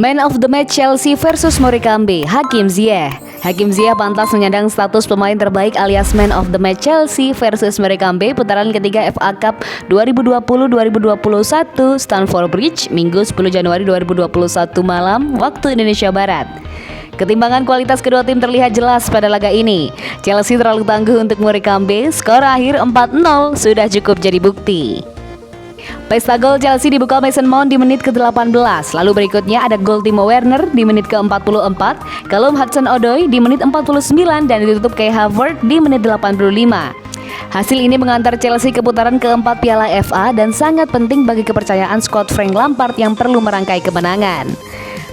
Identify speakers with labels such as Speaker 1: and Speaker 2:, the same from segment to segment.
Speaker 1: Man of the match Chelsea versus Morecambe, Hakim Ziyech. Hakim Ziyech pantas menyandang status pemain terbaik alias Man of the match Chelsea versus Morecambe putaran ketiga FA Cup 2020-2021 Stamford Bridge, Minggu 10 Januari 2021 malam waktu Indonesia Barat. Ketimbangan kualitas kedua tim terlihat jelas pada laga ini. Chelsea terlalu tangguh untuk Morecambe, skor akhir 4-0 sudah cukup jadi bukti. Pesta gol Chelsea dibuka Mason Mount di menit ke-18. Lalu berikutnya ada gol Timo Werner di menit ke-44, Callum Hudson-Odoi di menit 49 dan ditutup Kai Havertz di menit 85. Hasil ini mengantar Chelsea ke putaran keempat Piala FA dan sangat penting bagi kepercayaan skuad Frank Lampard yang perlu merangkai kemenangan.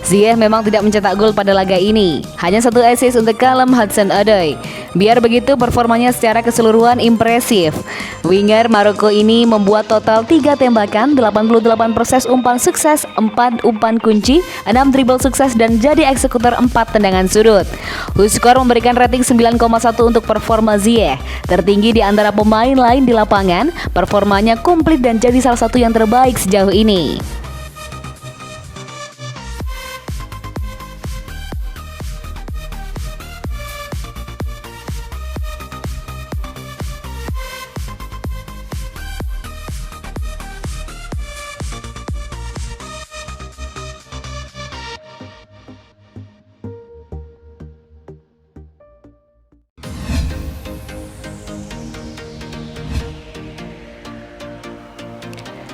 Speaker 1: Ziyech memang tidak mencetak gol pada laga ini, hanya satu assist untuk Callum Hudson-Odoi. Biar begitu performanya secara keseluruhan impresif. Winger Maroko ini membuat total 3 tembakan, 88 proses umpan sukses, 4 umpan kunci, 6 dribble sukses dan jadi eksekutor 4 tendangan sudut. WhoScored memberikan rating 9,1 untuk performa Ziyech, tertinggi di antara pemain lain di lapangan. Performanya komplit dan jadi salah satu yang terbaik sejauh ini.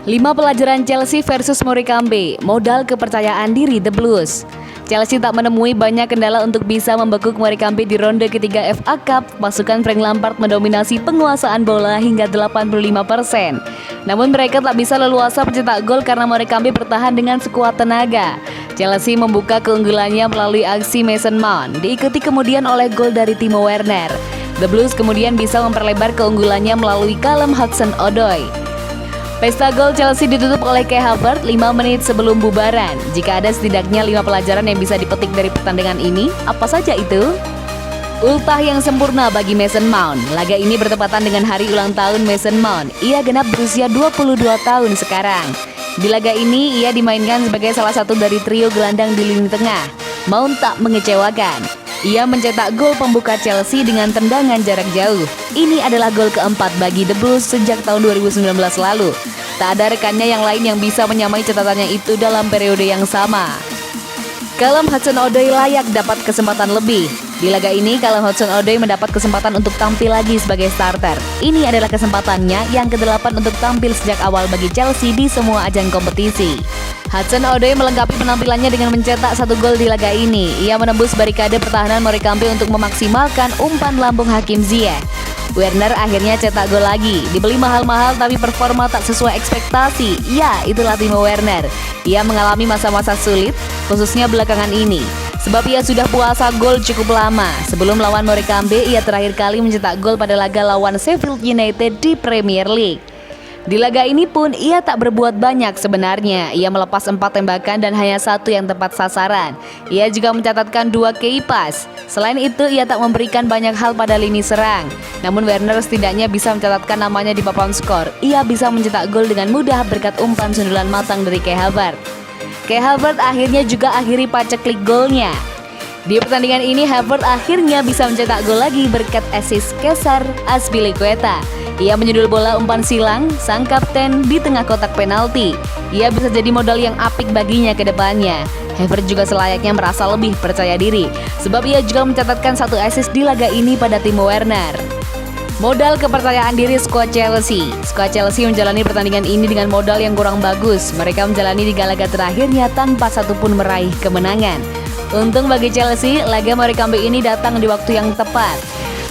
Speaker 1: Lima pelajaran Chelsea versus Morecambe, modal kepercayaan diri The Blues. Chelsea tak menemui banyak kendala untuk bisa membekuk Morecambe di ronde ketiga FA Cup. Pasukan Frank Lampard mendominasi penguasaan bola hingga 85%. Namun mereka tak bisa leluasa mencetak gol karena Morecambe bertahan dengan sekuat tenaga. Chelsea membuka keunggulannya melalui aksi Mason Mount, diikuti kemudian oleh gol dari Timo Werner. The Blues kemudian bisa memperlebar keunggulannya melalui Callum Hudson-Odoi. Pesta gol Chelsea ditutup oleh Kai Havertz 5 menit sebelum bubaran. Jika ada setidaknya 5 pelajaran yang bisa dipetik dari pertandingan ini, apa saja itu? Ultah yang sempurna bagi Mason Mount. Laga ini bertepatan dengan hari ulang tahun Mason Mount. Ia genap berusia 22 tahun sekarang. Di laga ini, ia dimainkan sebagai salah satu dari trio gelandang di lini tengah. Mount tak mengecewakan. Ia mencetak gol pembuka Chelsea dengan tendangan jarak jauh. Ini adalah gol keempat bagi The Blues sejak tahun 2019 lalu. Tak ada rekannya yang lain yang bisa menyamai catatannya itu dalam periode yang sama. Callum Hudson-Odoi layak dapat kesempatan lebih. Di laga ini, Callum Hudson-Odoi mendapat kesempatan untuk tampil lagi sebagai starter. Ini adalah kesempatannya yang ke-8 untuk tampil sejak awal bagi Chelsea di semua ajang kompetisi. Hudson-Odoi melengkapi penampilannya dengan mencetak 1 gol di laga ini. Ia menembus barikade pertahanan Morecambe untuk memaksimalkan umpan lambung Hakim Ziyech. Werner akhirnya cetak gol lagi. Dibeli mahal-mahal tapi performa tak sesuai ekspektasi. Ya, itulah Timo Werner. Ia mengalami masa-masa sulit, khususnya belakangan ini. Sebab ia sudah puasa gol cukup lama. Sebelum lawan Morecambe, ia terakhir kali mencetak gol pada laga lawan Sheffield United di Premier League. Di laga ini pun ia tak berbuat banyak sebenarnya. Ia melepas 4 tembakan dan hanya 1 yang tepat sasaran. Ia juga mencatatkan 2 key pass. Selain itu ia tak memberikan banyak hal pada lini serang. Namun Werner setidaknya bisa mencatatkan namanya di papan skor. Ia bisa mencetak gol dengan mudah berkat umpan sundulan matang dari Kai Havertz. Kai Havertz akhirnya juga akhiri paceklik golnya. Di pertandingan ini Havertz akhirnya bisa mencetak gol lagi berkat assist Cesar Azpilicueta. Ia menyundul bola umpan silang sang kapten di tengah kotak penalti. Ia bisa jadi modal yang apik baginya ke depannya. Havertz juga selayaknya merasa lebih percaya diri, sebab ia juga mencatatkan 1 assist di laga ini pada Timo Werner. Modal kepercayaan diri skuad Chelsea. Skuad Chelsea menjalani pertandingan ini dengan modal yang kurang bagus. Mereka menjalani 3 laga terakhirnya tanpa satupun meraih kemenangan. Untung bagi Chelsea, laga Morecambe ini datang di waktu yang tepat.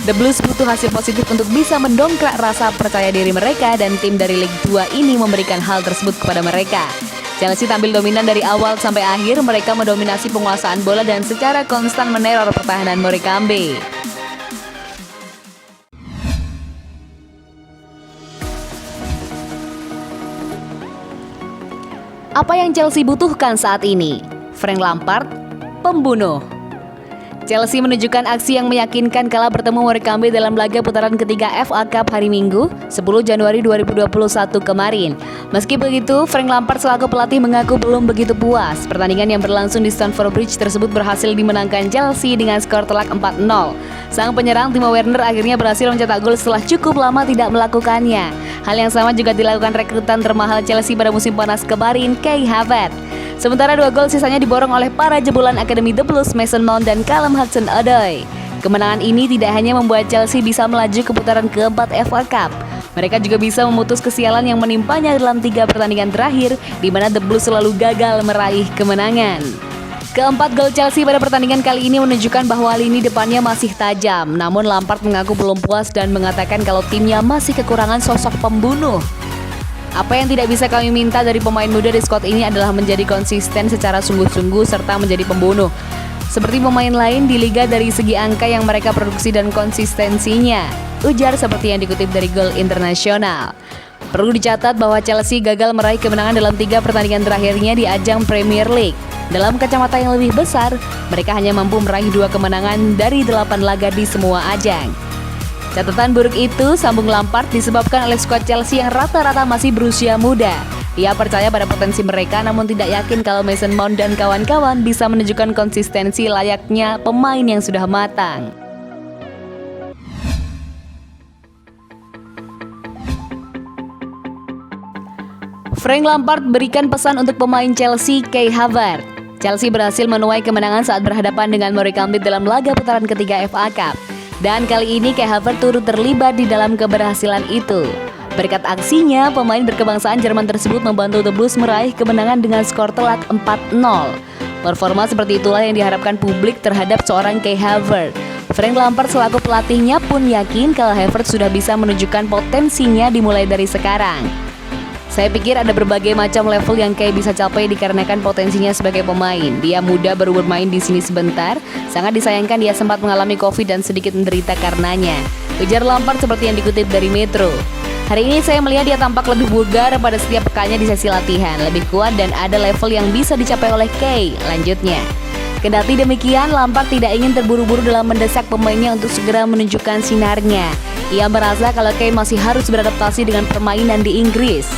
Speaker 1: The Blues butuh hasil positif untuk bisa mendongkrak rasa percaya diri mereka dan tim dari Liga 2 ini memberikan hal tersebut kepada mereka. Chelsea tampil dominan dari awal sampai akhir, mereka mendominasi penguasaan bola dan secara konstan meneror pertahanan Morecambe. Apa yang Chelsea butuhkan saat ini? Frank Lampard, pembunuh. Chelsea menunjukkan aksi yang meyakinkan kala bertemu Morecambe dalam laga putaran ketiga FA Cup hari Minggu, 10 Januari 2021 kemarin. Meski begitu, Frank Lampard selaku pelatih mengaku belum begitu puas. Pertandingan yang berlangsung di Stamford Bridge tersebut berhasil dimenangkan Chelsea dengan skor telak 4-0. Sang penyerang Timo Werner akhirnya berhasil mencetak gol setelah cukup lama tidak melakukannya. Hal yang sama juga dilakukan rekrutan termahal Chelsea pada musim panas kemarin, Kai Havertz. Sementara 2 gol sisanya diborong oleh para jebolan Akademi The Blues Mason Mount dan Callum Hudson-Odoi. Kemenangan ini tidak hanya membuat Chelsea bisa melaju ke putaran keempat FA Cup, mereka juga bisa memutus kesialan yang menimpanya dalam 3 pertandingan terakhir, di mana The Blues selalu gagal meraih kemenangan. Keempat gol Chelsea pada pertandingan kali ini menunjukkan bahwa lini depannya masih tajam. Namun Lampard mengaku belum puas dan mengatakan kalau timnya masih kekurangan sosok pembunuh. Apa yang tidak bisa kami minta dari pemain muda di squad ini adalah menjadi konsisten secara sungguh-sungguh serta menjadi pembunuh. Seperti pemain lain di liga dari segi angka yang mereka produksi dan konsistensinya, ujar seperti yang dikutip dari Goal International. Perlu dicatat bahwa Chelsea gagal meraih kemenangan dalam 3 pertandingan terakhirnya di ajang Premier League. Dalam kacamata yang lebih besar, mereka hanya mampu meraih 2 kemenangan dari 8 laga di semua ajang. Catatan buruk itu, sambung Lampard, disebabkan oleh skuad Chelsea yang rata-rata masih berusia muda. Ia percaya pada potensi mereka namun tidak yakin kalau Mason Mount dan kawan-kawan bisa menunjukkan konsistensi layaknya pemain yang sudah matang. Frank Lampard berikan pesan untuk pemain Chelsea, Kai Havertz. Chelsea berhasil menuai kemenangan saat berhadapan dengan Morecambe dalam laga putaran ketiga FA Cup. Dan kali ini Kai Havertz turut terlibat di dalam keberhasilan itu. Berkat aksinya, pemain berkebangsaan Jerman tersebut membantu The Blues meraih kemenangan dengan skor telak 4-0. Performa seperti itulah yang diharapkan publik terhadap seorang Kai Havertz. Frank Lampard selaku pelatihnya pun yakin kalau Havertz sudah bisa menunjukkan potensinya dimulai dari sekarang. Saya pikir ada berbagai macam level yang Kai bisa capai dikarenakan potensinya sebagai pemain. Dia muda baru bermain di sini sebentar. Sangat disayangkan dia sempat mengalami COVID dan sedikit menderita karenanya, ujar Lampard seperti yang dikutip dari Metro. Hari ini saya melihat dia tampak lebih bugar pada setiap pekannya di sesi latihan, lebih kuat dan ada level yang bisa dicapai oleh Kai, lanjutnya. Kendati demikian, Lampard tidak ingin terburu-buru dalam mendesak pemainnya untuk segera menunjukkan sinarnya. Ia merasa kalau Kai masih harus beradaptasi dengan permainan di Inggris.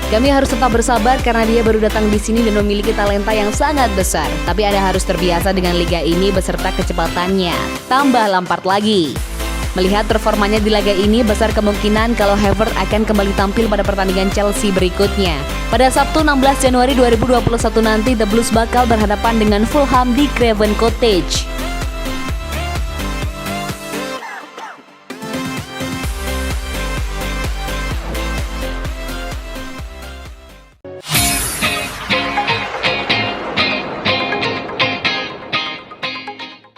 Speaker 1: Kami harus tetap bersabar karena dia baru datang di sini dan memiliki talenta yang sangat besar. Tapi Anda harus terbiasa dengan liga ini beserta kecepatannya, tambah Lampard lagi. Melihat performanya di laga ini, besar kemungkinan kalau Havertz akan kembali tampil pada pertandingan Chelsea berikutnya. Pada Sabtu 16 Januari 2021 nanti, The Blues bakal berhadapan dengan Fulham di Craven Cottage.